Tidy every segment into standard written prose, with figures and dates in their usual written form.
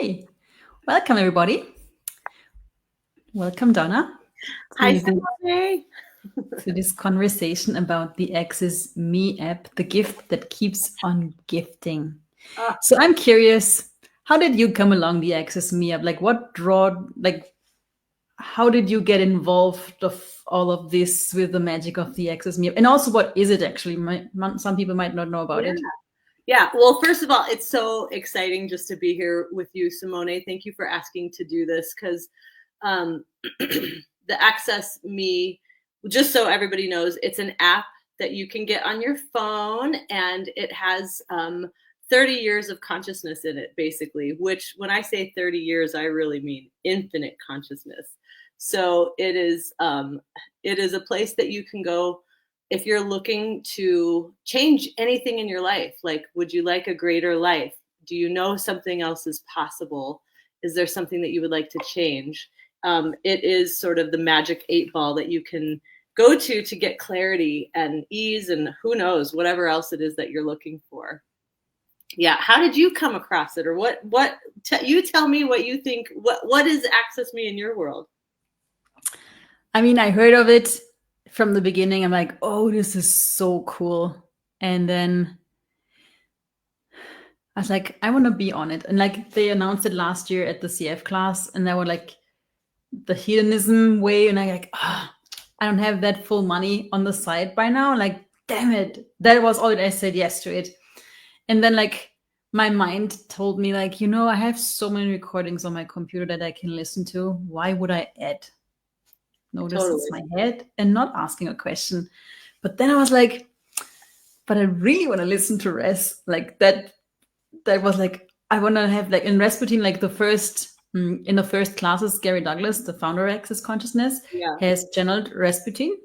Hey, welcome everybody. Welcome, Donna, Hi, to, Simone. to this conversation about the AccessMe app, the gift that keeps on gifting. Uh, So I'm curious, how did you come along the AccessMe app? How did you get involved of all of this with the magic of the AccessMe app? And also, what is it actually? Some people might not know about yeah. it. Yeah. Well, first of all, it's so exciting just to be here with you, Simone. Thank you for asking to do this because the Access Me, just so everybody knows, it's an app that you can get on your phone, and it has 30 years of consciousness in it, basically, which when I say 30 years, I really mean infinite consciousness. So it is a place that you can go if you're looking to change anything in your life. Like, would you like a greater life? Do you know something else is possible? Is there something that you would like to change? It is sort of the magic 8 ball that you can go to get clarity and ease and who knows, whatever else it is that you're looking for. Yeah. How did you come across it? Or you tell me what you think, what is AccessMe in your world? I mean, I heard of it from the beginning. I'm like, oh, this is so cool. And then I was like, I want to be on it. And like they announced it last year at the CF class, and they were like the hedonism way. And I like, I don't have that full money on the side by now. Like, damn it. That was all that I said yes to it. And then like my mind told me, like, I have so many recordings on my computer that I can listen to. Why would I add? Notice Totally. it's my head and not asking a question. But then I was like, but I really want to listen to Res. Like that was like, I want to have like in Rasputin, like in the first classes, Gary Douglas, the founder of Access Consciousness, Yeah. has channeled Rasputin.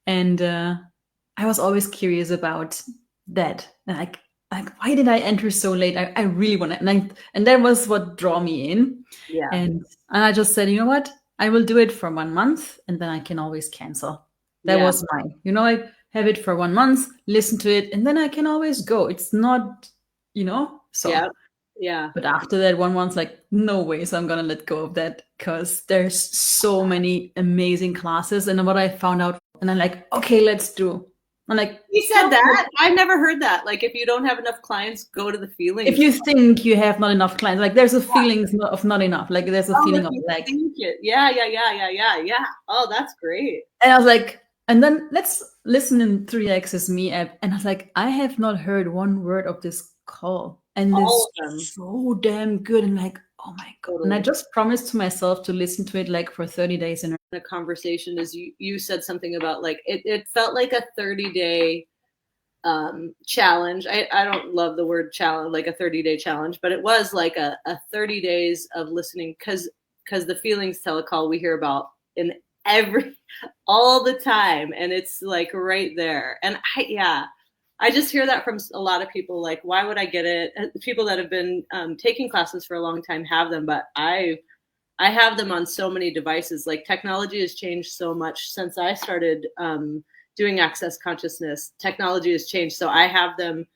And I was always curious about that. And like why did I enter so late? I really want to. And that was what drew me in. Yeah. And I just said, you know what? I will do it for 1 month and then I can always cancel. That Yeah. was mine. I have it for 1 month, listen to it, and then I can always go. It's not, so. Yeah. Yeah. But after that 1 month, like, no way. So I'm going to let go of that because there's so many amazing classes. And what I found out, and I'm like, okay, let's do. I'm like, You said that. I've never heard that. Like, if you don't have enough clients, go to the feelings. If you think you have not enough clients, like there's a feeling of not enough. Like there's a feeling of like, yeah. Oh, that's great. and I was like, and then let's listen in 3AccessMe app. And I was like, I have not heard one word of this call. And it's so damn good. And like, oh my God. Totally. And I just promised to myself to listen to it like for 30 days. And the conversation is you said something about like, it felt like a 30-day challenge. I don't love the word challenge, like a 30-day challenge, but it was like a 30 days of listening because the feelings telecall we hear about in all the time. And it's like right there. And I just hear that from a lot of people. Like, why would I get it? People that have been taking classes for a long time have them, but I have them on so many devices. Like, technology has changed so much since I started doing Access Consciousness. Technology has changed. So I have them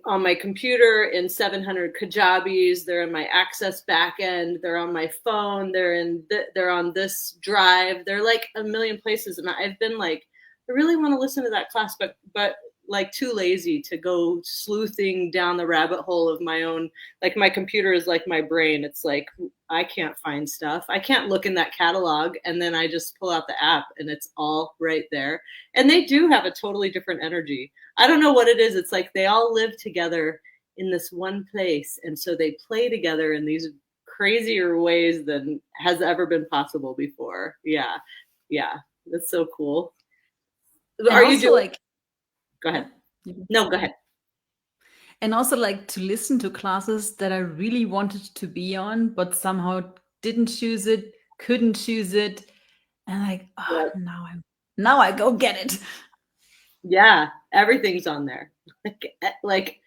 on my computer in 700 Kajabis. They're in my Access backend. They're on my phone. They're on this drive. They're like a million places. And I've been like, I really want to listen to that class, but like too lazy to go sleuthing down the rabbit hole of my own. Like, my computer is like my brain. It's like, I can't find stuff. I can't look in that catalog. And then I just pull out the app and it's all right there. And they do have a totally different energy. I don't know what it is. It's like they all live together in this one place. And so they play together in these crazier ways than has ever been possible before. Yeah. Yeah. That's so cool. Are you doing like, go ahead. No, go ahead. And also like to listen to classes that I really wanted to be on, but somehow didn't choose it, couldn't choose it. And like, oh, now I go get it. Yeah, everything's on there. Like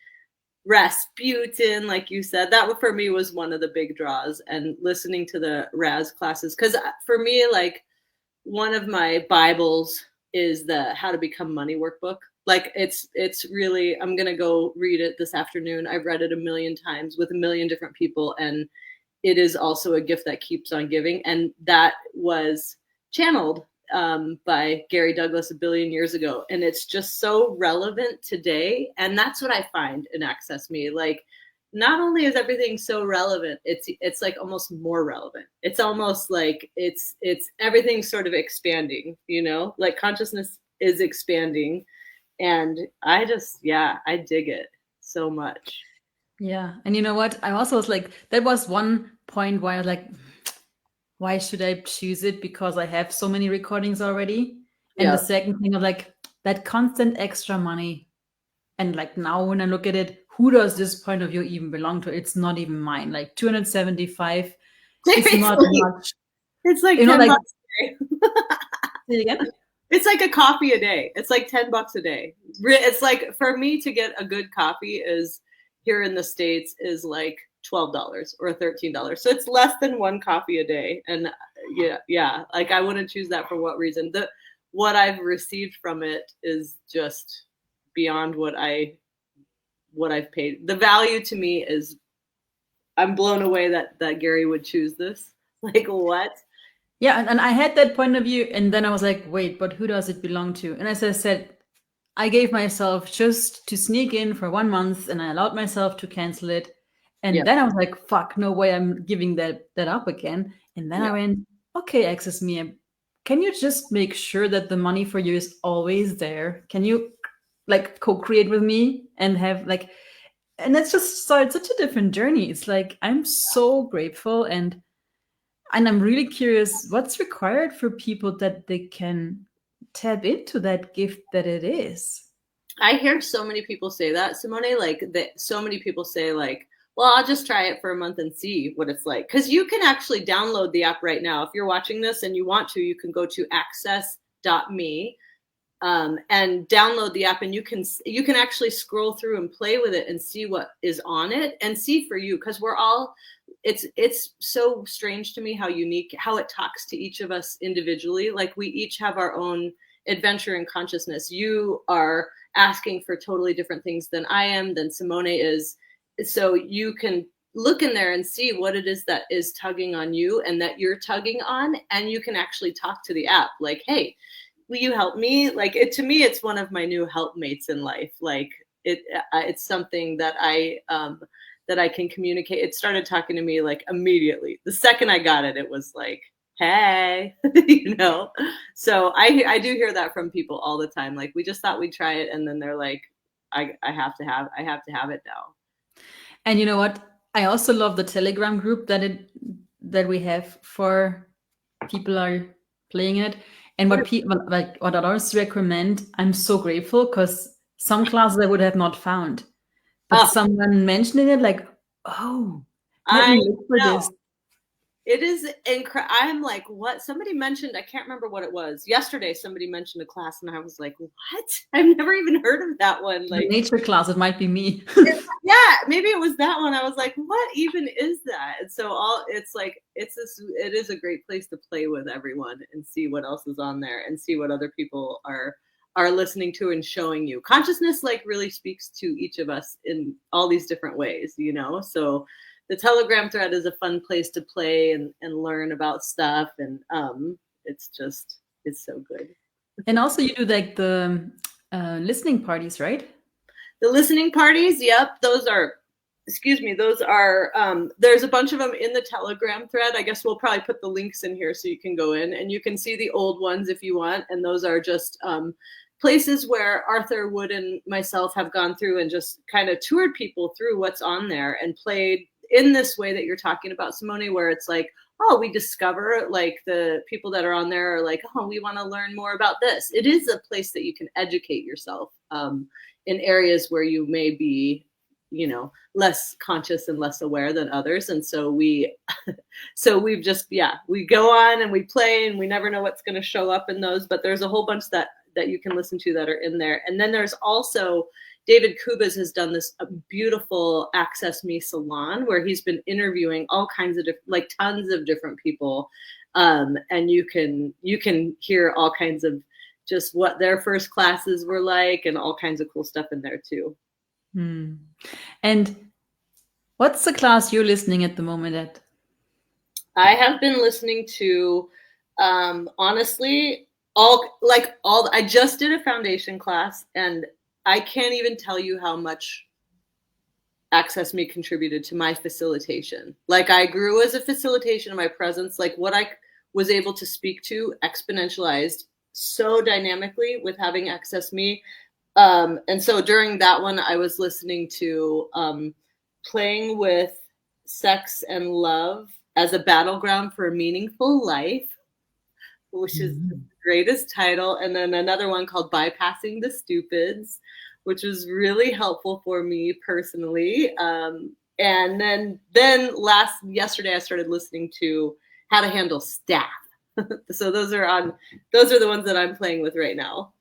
Rasputin, like you said, that for me was one of the big draws. And listening to the Raz classes, because for me, like, one of my Bibles is the How to Become Money workbook. Like it's really, I'm gonna go read it this afternoon. I've read it a million times with a million different people, and it is also a gift that keeps on giving. And that was channeled by Gary Douglas a billion years ago. And it's just so relevant today. And that's what I find in AccessMe. Like, not only is everything so relevant, it's like almost more relevant. It's almost like it's everything sort of expanding, you know, like consciousness is expanding. And I just, yeah, I dig it so much. Yeah. And you know what? I also was like, that was one point where I was like, why should I choose it? Because I have so many recordings already. And Yeah. the second thing of like that constant extra money. And like now when I look at it, who does this point of view even belong to? It's not even mine. Like 275 is not much. It's like You know, 10 like bucks a day. say it again. It's like a coffee a day. It's like 10 bucks a day. It's like, for me to get a good coffee is here in the States is like $12 or $13. So it's less than one coffee a day. And yeah, like I wouldn't choose that for what reason. What I've received from it is just beyond what I've paid. The value to me is, I'm blown away that Gary would choose this. Like, what? Yeah, and I had that point of view, and then I was like, wait, but who does it belong to? And as I said, I gave myself just to sneak in for 1 month, and I allowed myself to cancel it. And Yeah. then I was like, fuck, no way I'm giving that up again. And then Yeah. I went, okay, AccessMe, can you just make sure that the money for you is always there? Can you like co-create with me and have like, and that's just started such a different journey. It's like, I'm so grateful, and I'm really curious what's required for people that they can tap into that gift that it is. I hear so many people say that, Simone, like that. So many people say like, well, I'll just try it for a month and see what it's like. Cause you can actually download the app right now. If you're watching this and you want to, you can go to access.me and download the app, and you can actually scroll through and play with it and see what is on it and see for you. Cause we're all, it's so strange to me how unique, how it talks to each of us individually. Like we each have our own adventure in consciousness. You are asking for totally different things than I am, than Simone is. So you can look in there and see what it is that is tugging on you and that you're tugging on. And you can actually talk to the app like, hey, will you help me? Like it, to me, it's one of my new helpmates in life. Like it's something that I can communicate. It started talking to me like immediately. The second I got it, it was like, hey, you know? So I do hear that from people all the time. Like we just thought we'd try it. And then they're like, I have to have it now. And you know what? I also love the Telegram group that we have for people are playing it. And what people like, what others recommend, I'm so grateful because some classes I would have not found, but someone mentioning it, like, oh, let me look for this. It is incredible. I'm like, what? Somebody mentioned, I can't remember what it was. Yesterday, somebody mentioned a class, and I was like, what? I've never even heard of that one. Like the nature class, it might be me. Yeah, maybe it was that one. I was like, what even is that? And so it's like, it is a great place to play with everyone and see what else is on there and see what other people are listening to and showing you. Consciousness like really speaks to each of us in all these different ways, you know? So the Telegram thread is a fun place to play and learn about stuff. And it's so good. And also you do like the listening parties, right? The listening parties, yep, those are, there's a bunch of them in the Telegram thread. I guess we'll probably put the links in here so you can go in and you can see the old ones if you want. And those are just places where Arthur Wood and myself have gone through and just kind of toured people through what's on there and played in this way that you're talking about, Simone, where it's like, oh, we discover like the people that are on there are like, oh, we want to learn more about this. It is a place that you can educate yourself in areas where you may be, you know, less conscious and less aware than others. And so we've just, we go on and we play and we never know what's going to show up in those, but there's a whole bunch that you can listen to that are in there. And then there's also David Kubas has done this beautiful AccessMe salon where he's been interviewing all kinds of like tons of different people. And you can hear all kinds of just what their first classes were like, and all kinds of cool stuff in there too. And what's the class you're listening at the moment at? I have been listening to, honestly, I just did a foundation class, and I can't even tell you how much AccessMe contributed to my facilitation. Like, I grew as a facilitation in my presence, like what I was able to speak to exponentialized so dynamically with having AccessMe. And so during that one, I was listening to Playing with Sex and Love as a Battleground for a Meaningful Life, which is the greatest title. And then another one called Bypassing the Stupids, which was really helpful for me personally. And then yesterday I started listening to How to Handle Staff. So those are the ones that I'm playing with right now.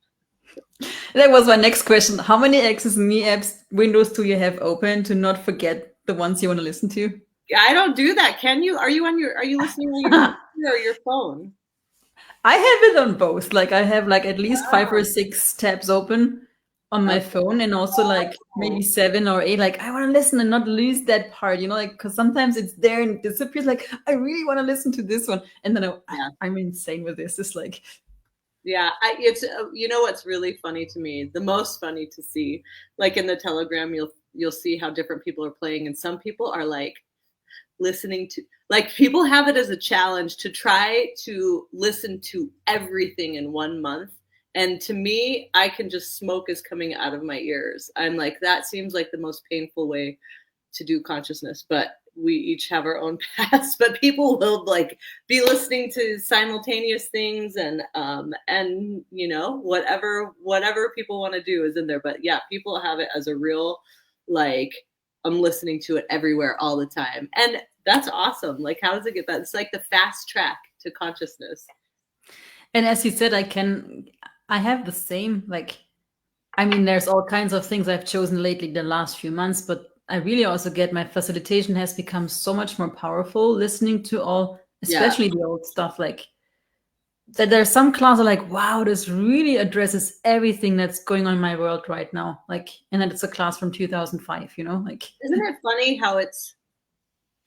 That was my next question. How many AccessMe apps windows do you have open to not forget the ones you want to listen to? I don't do that. Can you? Are you listening on your computer or your phone? I have it on both. Like, I have like at least 5 or 6 tabs open on my phone, and also like maybe 7 or 8. Like, I want to listen and not lose that part, you know, like, because sometimes it's there and it disappears. Like, I really want to listen to this one, and then I'm insane with this. It's like, yeah, it's you know what's really funny to me, the most funny to see, like in the Telegram, you'll see how different people are playing, and some people are like listening to, like, people have it as a challenge to try to listen to everything in 1 month. And to me, I can just smoke is coming out of my ears. I'm like, that seems like the most painful way to do consciousness, but we each have our own paths. But people will like be listening to simultaneous things, and you know, whatever people want to do is in there. But yeah, people have it as a real, like, I'm listening to it everywhere all the time. And that's awesome. Like, how does it get that? It's like the fast track to consciousness. And as you said, I have the same, like, I mean, there's all kinds of things I've chosen lately the last few months, but I really also get my facilitation has become so much more powerful listening to all, especially the old stuff, like that there's some classes are like, wow, this really addresses everything that's going on in my world right now. Like, and then it's a class from 2005, you know, like. Isn't it funny how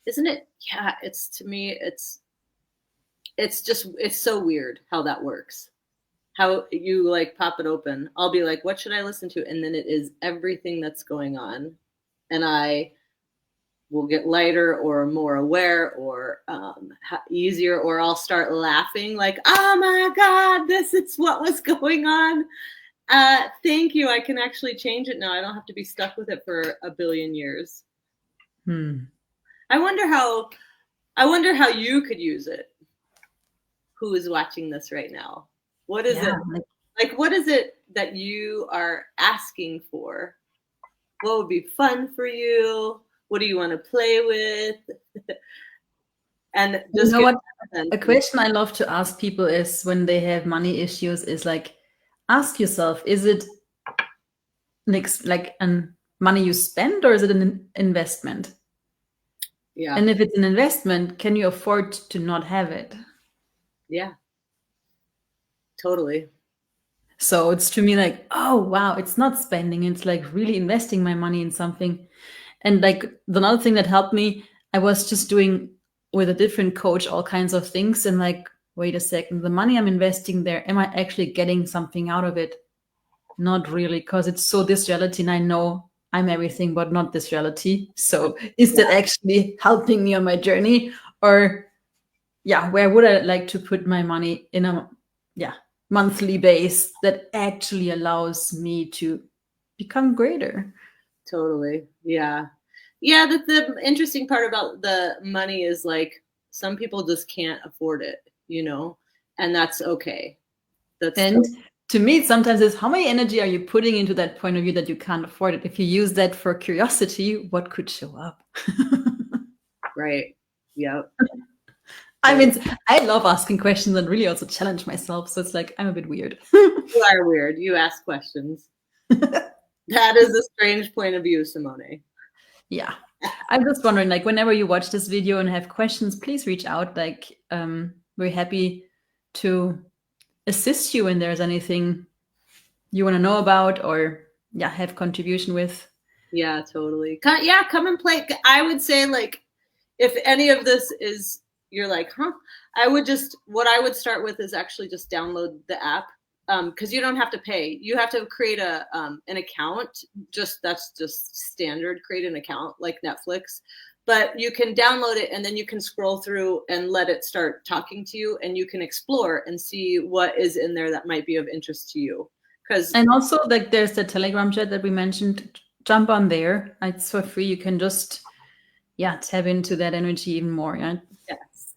isn't it? Yeah, it's, to me, it's so weird how that works. How you like pop it open. I'll be like, what should I listen to? And then it is everything that's going on. And I will get lighter or more aware or easier, or I'll start laughing like, oh my God, this is what was going on. Thank you. I can actually change it now. I don't have to be stuck with it for a billion years. I wonder how you could use it. Who is watching this right now? What is it? Like, what is it that you are asking for? What would be fun for you? What do you want to play with? And just, you know what? A question I love to ask people is when they have money issues is like, ask yourself, is it like money you spend, or is it an investment? Yeah. And if it's an investment, can you afford to not have it? Yeah. Totally. So it's to me like, oh, wow, it's not spending. It's like really investing my money in something. And like another thing that helped me, I was just doing with a different coach all kinds of things. And like, wait a second, the money I'm investing there, am I actually getting something out of it? Not really, because it's so this reality. And I know I'm everything, but not this reality. So is that actually helping me on my journey? Or where would I like to put my money in a monthly base that actually allows me to become greater? Totally. Yeah. Yeah. The interesting part about the money is like, some people just can't afford it, you know, and that's okay. To me, sometimes it's how many energy are you putting into that point of view that you can't afford it? If you use that for curiosity, what could show up? Right. Yep. I mean, I love asking questions and really also challenge myself. So it's like, I'm a bit weird. You are weird. You ask questions. That is a strange point of view, Simone. Yeah. I'm just wondering, like, whenever you watch this video and have questions, please reach out. Like, we're happy to assist you when there's anything you want to know about or have contribution with. Yeah, totally. Come and play. I would say, like, if any of this is, you're like, huh? What I would start with is actually just download the app, because you don't have to pay. You have to create an account. That's just standard. Create an account like Netflix, but you can download it and then you can scroll through and let it start talking to you, and you can explore and see what is in there that might be of interest to you. And also, like, there's the Telegram chat that we mentioned. Jump on there. It's for free. You can just tap into that energy even more. Yeah. Yes.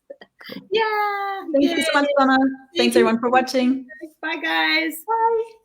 Cool. Yeah. Thank you so much, Donna. Thanks everyone for watching. Bye, guys. Bye.